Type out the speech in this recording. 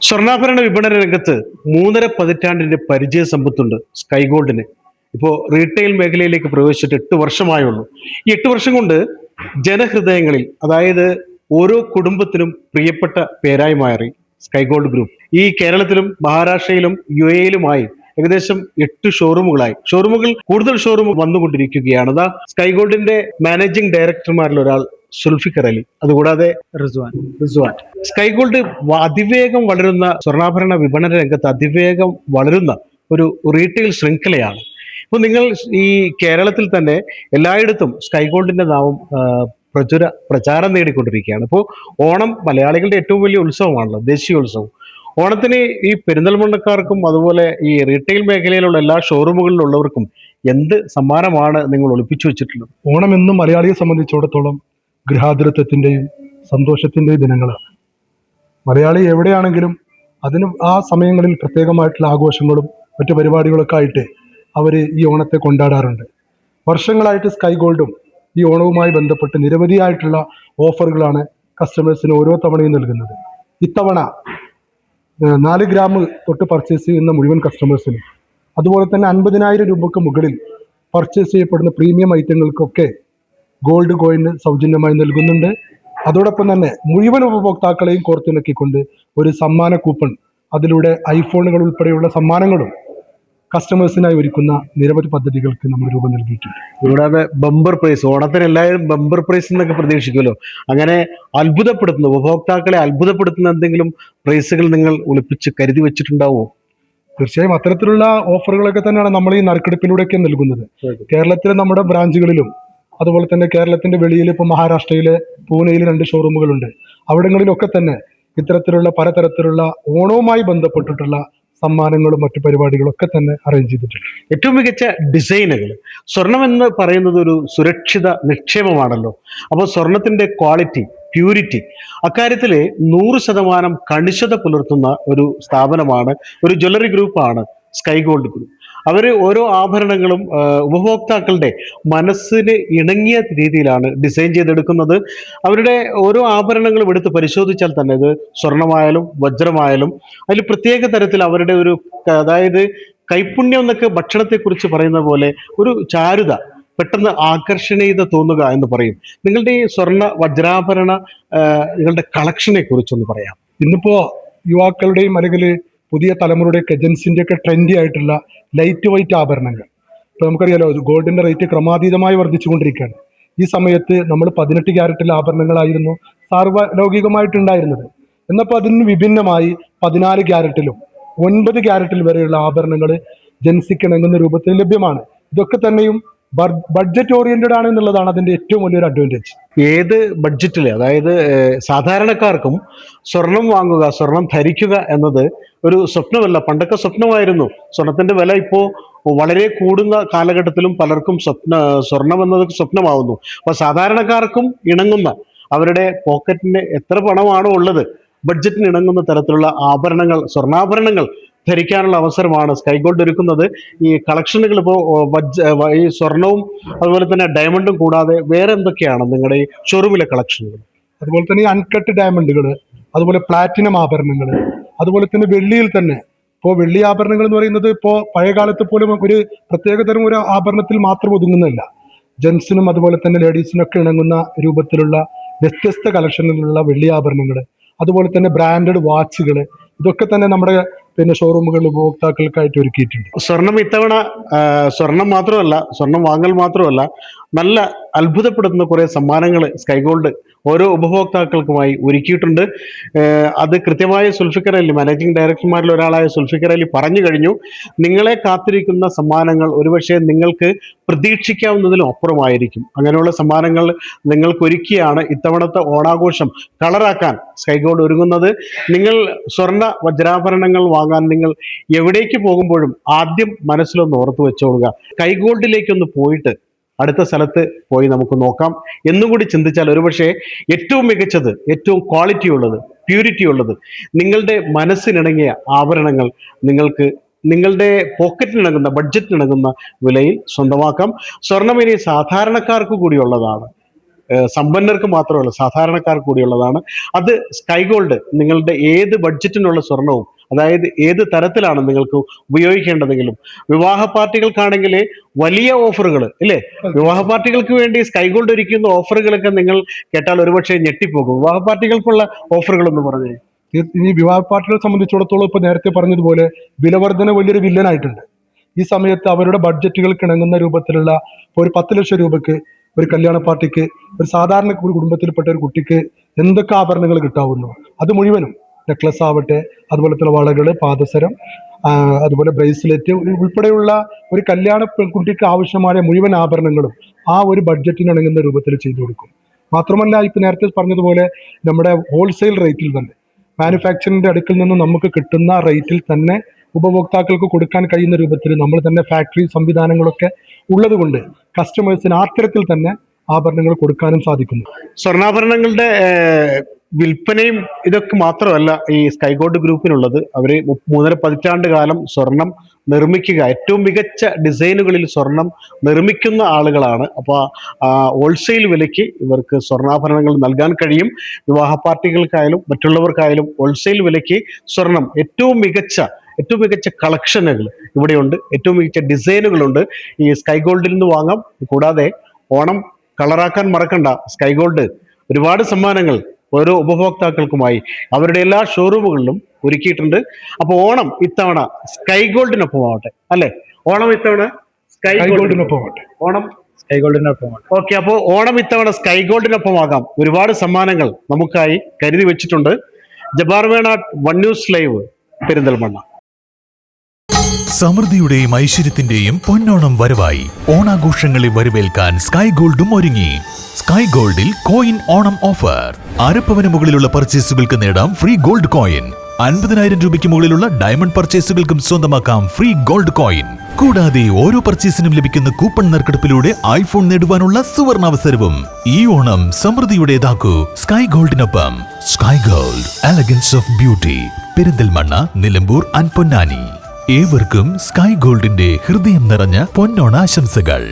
സ്വർണ്ണാഭരണ വിപണന രംഗത്ത് 3.5 പതിറ്റാണ്ടിന്റെ പരിചയ സമ്പത്തുണ്ട് സ്കൈ ഗോൾഡിന്. ഇപ്പോൾ റീറ്റെയിൽ മേഖലയിലേക്ക് പ്രവേശിച്ചിട്ട് 8 വർഷമായുള്ളൂ. ഈ 8 വർഷം കൊണ്ട് ജനഹൃദയങ്ങളിൽ, അതായത് ഓരോ കുടുംബത്തിനും പ്രിയപ്പെട്ട പേരായി മാറി സ്കൈ ഗോൾഡ് ഗ്രൂപ്പ്. ഈ കേരളത്തിലും മഹാരാഷ്ട്രയിലും UAE-യിലുമായി ഏകദേശം 8 ഷോറൂമുകൾ കൂടുതൽ ഷോറൂം വന്നുകൊണ്ടിരിക്കുകയാണ്. അതാ സ്കൈ ഗോൾഡിന്റെ മാനേജിംഗ് ഡയറക്ടർമാരിൽ ഒരാൾ സുൽഫിക്കർ അലി, അതുകൂടാതെ റിസ്വാൻ. സ്കൈ ഗോൾഡ് അതിവേഗം വളരുന്ന സ്വർണ്ണാഭരണ വിപണന രംഗത്ത് അതിവേഗം വളരുന്ന ഒരു റീറ്റെയിൽ ശൃംഖലയാണ്. ഇപ്പൊ നിങ്ങൾ ഈ കേരളത്തിൽ തന്നെ എല്ലായിടത്തും സ്കൈ ഗോൾഡിന്റെ നാമം പ്രചാരം നേടിക്കൊണ്ടിരിക്കുകയാണ്. ഇപ്പോൾ ഓണം മലയാളികളുടെ ഏറ്റവും വലിയ ഉത്സവമാണല്ലോ, ദേശീയോത്സവം. ഓണത്തിന് ഈ പെരിന്തൽമണ്ണക്കാർക്കും അതുപോലെ ഈ റീറ്റെയിൽ മേഖലയിലുള്ള എല്ലാ ഷോറൂമുകളിലുള്ളവർക്കും എന്ത് സമ്മാനമാണ് നിങ്ങൾ ഒളിപ്പിച്ചു വെച്ചിട്ടുള്ളത്? ഓണം എന്നും മലയാളിയെ സംബന്ധിച്ചിടത്തോളം ഗൃഹാതുരത്വത്തിന്റെയും സന്തോഷത്തിന്റെയും ദിനങ്ങളാണ്. മലയാളി എവിടെയാണെങ്കിലും അതിന് ആ സമയങ്ങളിൽ പ്രത്യേകമായിട്ടുള്ള ആഘോഷങ്ങളും മറ്റു പരിപാടികളൊക്കെ ആയിട്ട് അവർ ഈ ഓണത്തെ കൊണ്ടാടാറുണ്ട്. വർഷങ്ങളായിട്ട് സ്കൈ ഗോൾഡും ഈ ഓണവുമായി ബന്ധപ്പെട്ട് നിരവധിയായിട്ടുള്ള ഓഫറുകളാണ് കസ്റ്റമേഴ്സിന് ഓരോ തവണയും നൽകുന്നത്. ഇത്തവണ 4 ഗ്രാം തൊട്ട് പർച്ചേസ് ചെയ്യുന്ന മുഴുവൻ കസ്റ്റമേഴ്സിനും, അതുപോലെ തന്നെ 50,000 രൂപയ്ക്ക് മുകളിൽ പർച്ചേസ് ചെയ്യപ്പെടുന്ന പ്രീമിയം ഐറ്റങ്ങൾക്കൊക്കെ ഗോൾഡ് കോയിന് സൗജന്യമായി നൽകുന്നുണ്ട്. അതോടൊപ്പം തന്നെ മുഴുവൻ ഉപഭോക്താക്കളെയും കോർത്തിണക്കിക്കൊണ്ട് ഒരു സമ്മാന കൂപ്പൺ, അതിലൂടെ ഐഫോണുകൾ ഉൾപ്പെടെയുള്ള സമ്മാനങ്ങളും കസ്റ്റമേഴ്സിനായി ഒരുക്കുന്ന നിരവധി പദ്ധതികൾക്ക് നമ്മൾ രൂപം നൽകിയിട്ടുണ്ട്. കൂടാതെ ബമ്പർ പ്രൈസ്, ഓണത്തിന് എല്ലാവരും ബമ്പർ പ്രൈസ് എന്നൊക്കെ പ്രതീക്ഷിക്കുമല്ലോ. അങ്ങനെ അത്ഭുതപ്പെടുത്തുന്ന, ഉപഭോക്താക്കളെ അത്ഭുതപ്പെടുത്തുന്ന എന്തെങ്കിലും പ്രൈസുകൾ നിങ്ങൾ ഒളിപ്പിച്ച് കരുതി വെച്ചിട്ടുണ്ടാവുമോ? തീർച്ചയായും അത്തരത്തിലുള്ള ഓഫറുകളൊക്കെ തന്നെയാണ് നമ്മൾ ഈ നറുക്കെടുപ്പിലൂടെയൊക്കെ നൽകുന്നത്. കേരളത്തിലെ നമ്മുടെ ബ്രാഞ്ചുകളിലും അതുപോലെ തന്നെ കേരളത്തിന്റെ വെളിയിൽ ഇപ്പോൾ മഹാരാഷ്ട്രയിലെ പൂനെയിൽ 2 ഷോറൂമുകളുണ്ട്. അവിടങ്ങളിലൊക്കെ തന്നെ ഇത്തരത്തിലുള്ള പലതരത്തിലുള്ള ഓണവുമായി ബന്ധപ്പെട്ടിട്ടുള്ള സമ്മാനങ്ങളും മറ്റു പരിപാടികളൊക്കെ തന്നെ അറേഞ്ച് ചെയ്തിട്ടുണ്ട്. ഏറ്റവും മികച്ച ഡിസൈനുകൾ. സ്വർണം എന്ന് പറയുന്നത് ഒരു സുരക്ഷിത നിക്ഷേപമാണല്ലോ. അപ്പോൾ സ്വർണത്തിന്റെ ക്വാളിറ്റി, പ്യൂരിറ്റി, അക്കാര്യത്തിൽ 100% കണിശത പുലർത്തുന്ന ഒരു സ്ഥാപനമാണ്, ഒരു ജ്വല്ലറി ഗ്രൂപ്പാണ് സ്കൈ ഗോൾഡ് ഗ്രൂപ്പ്. അവർ ഓരോ ആഭരണങ്ങളും ഉപഭോക്താക്കളുടെ മനസ്സിന് ഇണങ്ങിയ രീതിയിലാണ് ഡിസൈൻ ചെയ്തെടുക്കുന്നത്. അവരുടെ ഓരോ ആഭരണങ്ങളും എടുത്ത് പരിശോധിച്ചാൽ തന്നെ ഇത് സ്വർണമായാലും വജ്രമായാലും അതിൽ പ്രത്യേക തരത്തിൽ അവരുടെ ഒരു, അതായത് കൈപുണ്യം എന്നൊക്കെ ഭക്ഷണത്തെക്കുറിച്ച് പറയുന്ന പോലെ ഒരു ചാരുത, പെട്ടെന്ന് ആകർഷണീയത തോന്നുക എന്ന് പറയും. നിങ്ങളുടെ ഈ സ്വർണ്ണ വജ്രാഭരണ നിങ്ങളുടെ കളക്ഷനെ കുറിച്ചൊന്ന് പറയാം. ഇന്നിപ്പോ യുവാക്കളുടെയും അല്ലെങ്കിൽ പുതിയ തലമുറയുടെയൊക്കെ ജെൻസിന്റെ ഒക്കെ ട്രെൻഡി ആയിട്ടുള്ള ലൈറ്റ് വെയിറ്റ് ആഭരണങ്ങൾ. ഇപ്പൊ നമുക്കറിയാലോ, ഗോൾഡിന്റെ റേറ്റ് ക്രമാതീതമായി വർദ്ധിച്ചുകൊണ്ടിരിക്കുകയാണ്. ഈ സമയത്ത് നമ്മൾ 18 ക്യാരറ്റിലെ ആഭരണങ്ങളായിരുന്നു സാർവലൗകികമായിട്ടുണ്ടായിരുന്നത്. എന്നപ്പോൾ അതിന് വിഭിന്നമായി 14 ക്യാരറ്റിലും 9 ക്യാരറ്റിൽ വരെയുള്ള ആഭരണങ്ങൾ ജെൻസിക്ക് ഇണങ്ങുന്ന രൂപത്തിൽ ലഭ്യമാണ്. ഇതൊക്കെ തന്നെയും ബഡ്ജറ്റ് ഓറിയന്റഡ് ആണ് എന്നുള്ളതാണ് അതിന്റെ ഏറ്റവും വലിയൊരു അഡ്വാൻറ്റേജ്. ഏത് ബഡ്ജറ്റിൽ, അതായത് സാധാരണക്കാർക്കും സ്വർണം വാങ്ങുക, സ്വർണം ധരിക്കുക എന്നത് ഒരു സ്വപ്നമല്ല. പണ്ടൊക്കെ സ്വപ്നമായിരുന്നു. സ്വർണത്തിന്റെ വില ഇപ്പോൾ വളരെ കൂടുന്ന കാലഘട്ടത്തിലും പലർക്കും സ്വർണം എന്നത് സ്വപ്നമാവുന്നു. അപ്പൊ സാധാരണക്കാർക്കും ഇണങ്ങുന്ന, അവരുടെ പോക്കറ്റിന് എത്ര പണമാണോ ഉള്ളത്, ബഡ്ജറ്റിന് ഇണങ്ങുന്ന തരത്തിലുള്ള ആഭരണങ്ങൾ, സ്വർണ്ണാഭരണങ്ങൾ ധരിക്കാനുള്ള അവസരമാണ് സ്കൈ ഗോൾഡ് ഒരുക്കുന്നത്. ഈ കളക്ഷനുകൾ ഇപ്പോൾ ഈ സ്വർണവും അതുപോലെ തന്നെ ഡയമണ്ടും കൂടാതെ വേറെ എന്തൊക്കെയാണ് നിങ്ങളുടെ ഈ ഷോറൂമിലെ കളക്ഷനുകൾ? അതുപോലെ തന്നെ ഈ അൺകട്ട് ഡയമണ്ടുകൾ, അതുപോലെ പ്ലാറ്റിനം ആഭരണങ്ങൾ, അതുപോലെ തന്നെ വെള്ളിയിൽ തന്നെ ഇപ്പോൾ വെള്ളി ആഭരണങ്ങൾ എന്ന് പറയുന്നത് ഇപ്പോൾ പഴയ കാലത്ത് പോലും ഒരു പ്രത്യേകതരം ഒരു ആഭരണത്തിൽ മാത്രം ഒതുങ്ങുന്നില്ല. ജെൻസിനും അതുപോലെ തന്നെ ലേഡീസിനൊക്കെ ഇണങ്ങുന്ന രൂപത്തിലുള്ള വ്യത്യസ്ത കളക്ഷനിലുള്ള വെള്ളി ആഭരണങ്ങൾ, അതുപോലെ തന്നെ ബ്രാൻഡഡ് വാച്ചുകൾ, ഇതൊക്കെ തന്നെ നമ്മുടെ ഷോറൂമുകളിൽ ഉപഭോക്താക്കൾക്കായിട്ട് ഒരുക്കിയിട്ടുണ്ട്. സ്വർണം ഇത്തവണ സ്വർണം വാങ്ങൽ മാത്രമല്ല, നല്ല അത്ഭുതപ്പെടുത്തുന്ന കുറെ സമ്മാനങ്ങൾ സ്കൈ ഗോൾഡ് ഓരോ ഉപഭോക്താക്കൾക്കുമായി ഒരുക്കിയിട്ടുണ്ട്. അത് കൃത്യമായി സുൽഫിക്കർ അലി, മാനേജിംഗ് ഡയറക്ടർമാരിൽ ഒരാളായ സുൽഫിക്കർ അലി പറഞ്ഞു കഴിഞ്ഞു. നിങ്ങളെ കാത്തിരിക്കുന്ന സമ്മാനങ്ങൾ ഒരുപക്ഷെ നിങ്ങൾക്ക് പ്രതീക്ഷിക്കാവുന്നതിലും അപ്പുറമായിരിക്കും. അങ്ങനെയുള്ള സമ്മാനങ്ങൾ നിങ്ങൾക്ക് ഒരുക്കിയാണ് ഇത്തവണത്തെ ഓണാഘോഷം കളറാക്കാൻ സ്കൈ ഗോൾഡ് ഒരുങ്ങുന്നത്. നിങ്ങൾ സ്വർണ്ണ വജ്രാഭരണങ്ങൾ വാങ്ങാൻ നിങ്ങൾ എവിടേക്ക് പോകുമ്പോഴും ആദ്യം മനസ്സിലൊന്ന് ഓർത്തു വെച്ചോളുക, സ്കൈ ഗോൾഡിലേക്കൊന്ന് പോയിട്ട് അടുത്ത സ്ഥലത്ത് പോയി നമുക്ക് നോക്കാം എന്നുകൂടി ചിന്തിച്ചാൽ ഒരുപക്ഷെ ഏറ്റവും മികച്ചത്, ഏറ്റവും ക്വാളിറ്റി ഉള്ളത്, പ്യൂരിറ്റി ഉള്ളത്, നിങ്ങളുടെ മനസ്സിനിണങ്ങിയ ആഭരണങ്ങൾ നിങ്ങൾക്ക് നിങ്ങളുടെ പോക്കറ്റിനിണങ്ങുന്ന, ബഡ്ജറ്റിനിണങ്ങുന്ന വിലയിൽ സ്വന്തമാക്കാം. സ്വർണം ഇനി സാധാരണക്കാർക്ക് കൂടിയുള്ളതാണ്. സമ്പന്നർക്ക് മാത്രമല്ല സാധാരണക്കാർക്ക് കൂടിയുള്ളതാണ്. അത് സ്കൈ ഗോൾഡ് നിങ്ങളുടെ ഏത് ബഡ്ജറ്റിനുള്ള സ്വർണവും, അതായത് ഏത് തരത്തിലാണ് നിങ്ങൾക്ക് ഉപയോഗിക്കേണ്ടതെങ്കിലും, വിവാഹ പാർട്ടികൾക്കാണെങ്കിൽ വലിയ ഓഫറുകൾ ഇല്ലേ, വിവാഹ പാർട്ടികൾക്ക് വേണ്ടി സ്കൈ ഗോൾഡ് ഒരുക്കുന്ന ഓഫറുകളൊക്കെ നിങ്ങൾ കേട്ടാൽ ഒരുപക്ഷെ ഞെട്ടിപ്പോകും. വിവാഹ പാർട്ടികൾക്കുള്ള ഓഫറുകൾ എന്ന് പറഞ്ഞേ. ഈ വിവാഹ പാർട്ടികളെ സംബന്ധിച്ചിടത്തോളം ഇപ്പൊ നേരത്തെ പറഞ്ഞതുപോലെ വിലവർധന വലിയൊരു വില്ലനായിട്ടുണ്ട്. ഈ സമയത്ത് അവരുടെ ബഡ്ജറ്റുകൾക്ക് ഇണങ്ങുന്ന രൂപത്തിലുള്ള ഒരു 10 ലക്ഷം രൂപക്ക് ഒരു കല്യാണ പാർട്ടിക്ക്, ഒരു സാധാരണ ഒരു കുടുംബത്തിൽപ്പെട്ട ഒരു കുട്ടിക്ക് എന്തൊക്കെ ആഭരണങ്ങൾ കിട്ടാവുന്നു അത് മുഴുവനും, നെക്ലസ് ആവട്ടെ, അതുപോലത്തെ വളകൾ, പാദസരം, അതുപോലെ ബ്രേസ്ലെറ്റ് ഉൾപ്പെടെയുള്ള ഒരു കല്യാണ പെൺകുട്ടിക്ക് ആവശ്യമായ മുഴുവൻ ആഭരണങ്ങളും ആ ഒരു ബഡ്ജറ്റിന് ഇണങ്ങുന്ന രൂപത്തിൽ ചെയ്തു കൊടുക്കും. മാത്രമല്ല, ഇപ്പൊ നേരത്തെ പറഞ്ഞതുപോലെ നമ്മുടെ ഹോൾസെയിൽ റേറ്റിൽ തന്നെ, മാനുഫാക്ചറിന്റെ അടുക്കിൽ നിന്ന് നമുക്ക് കിട്ടുന്ന റേറ്റിൽ തന്നെ ഉപഭോക്താക്കൾക്ക് കൊടുക്കാൻ കഴിയുന്ന രൂപത്തിൽ നമ്മൾ തന്നെ ഫാക്ടറി സംവിധാനങ്ങളൊക്കെ ഉള്ളത് കൊണ്ട് കസ്റ്റമേഴ്സിന് അത്തരത്തിൽ തന്നെ ആഭരണങ്ങൾ കൊടുക്കാനും സാധിക്കുന്നു. സ്വർണ്ണാഭരണങ്ങളുടെ വിൽപ്പനയും ഇതൊക്കെ മാത്രമല്ല ഈ സ്കൈ ഗോൾഡ് ഗ്രൂപ്പിനുള്ളത്. അവര് 3.5 പതിറ്റാണ്ട് കാലം സ്വർണം നിർമ്മിക്കുക, ഏറ്റവും മികച്ച ഡിസൈനുകളിൽ സ്വർണം നിർമ്മിക്കുന്ന ആളുകളാണ്. അപ്പോൾ ഹോൾസെയിൽ വിലയ്ക്ക് ഇവർക്ക് സ്വർണ്ണാഭരണങ്ങൾ നൽകാൻ കഴിയും. വിവാഹ പാർട്ടികൾക്കായാലും മറ്റുള്ളവർക്കായാലും ഹോൾസെയിൽ വിലയ്ക്ക് സ്വർണം, ഏറ്റവും മികച്ച കളക്ഷനുകൾ ഇവിടെയുണ്ട്, ഏറ്റവും മികച്ച ഡിസൈനുകളുണ്ട്. ഈ സ്കൈ ഗോൾഡിൽ നിന്ന് വാങ്ങാം. കൂടാതെ ഓണം കളറാക്കാൻ മറക്കണ്ട, സ്കൈ ഗോൾഡ് ഒരുപാട് സമ്മാനങ്ങൾ ഓരോ ഉപഭോക്താക്കൾക്കുമായി അവരുടെ എല്ലാ ഷോറൂമുകളിലും ഒരുക്കിയിട്ടുണ്ട്. അപ്പോൾ ഓണം ഇത്തവണ സ്കൈ ഗോൾഡിനൊപ്പം ആവട്ടെ അല്ലെ? ഓണം ഇത്തവണ സ്കൈ ഗോൾഡിനൊപ്പം ആവട്ടെ. ഓണം സ്കൈ ഗോൾഡിനൊപ്പം. ഓക്കെ, അപ്പോൾ ഓണം ഇത്തവണ സ്കൈ ഗോൾഡിനൊപ്പം ആകാം. ഒരുപാട് സമ്മാനങ്ങൾ നമുക്കായി കരുതി വെച്ചിട്ടുണ്ട്. Jabbar Venatt, One News Live, Perinthalmanna. സമൃദ്ധിയുടെയും ഐശ്വര്യത്തിന്റെയും പൊന്നോണം വരവായി. ഓണാഘോഷങ്ങളെ വരവേൽക്കാൻ സ്കൈ ഗോൾഡും ഒരുങ്ങി. സ്കൈ ഗോൾഡിൽ കോയിൻ ഓണം ഓഫർ. അരപ്പവന് മുകളിലുള്ള പർച്ചേസുകൾക്ക് നേടാം ഫ്രീ ഗോൾഡ് കോയിൻ. 50,000 രൂപയ്ക്ക് മുകളിലുള്ള ഡയമണ്ട് പർച്ചേസുകൾക്കും സ്വന്തമാക്കാം ഫ്രീ ഗോൾഡ് കോയിൻ. കൂടാതെ ഓരോ പർച്ചേസിനും ലഭിക്കുന്ന കൂപ്പൺ നറുക്കെടുപ്പിലൂടെ ഐഫോൺ നേടുവാനുള്ള സുവർണാവസരവും. ഈ ഓണം സമൃദ്ധിയുടേതാക്കൂ സ്കൈ ഗോൾഡിനൊപ്പം. Sky Gold, elegance of beauty, Perinthalmanna, Nilambur and Ponnani. ഏവർക്കും സ്കൈ ഗോൾഡിന്റെ ഹൃദയം നിറഞ്ഞ പൊന്നോണാശംസകൾ.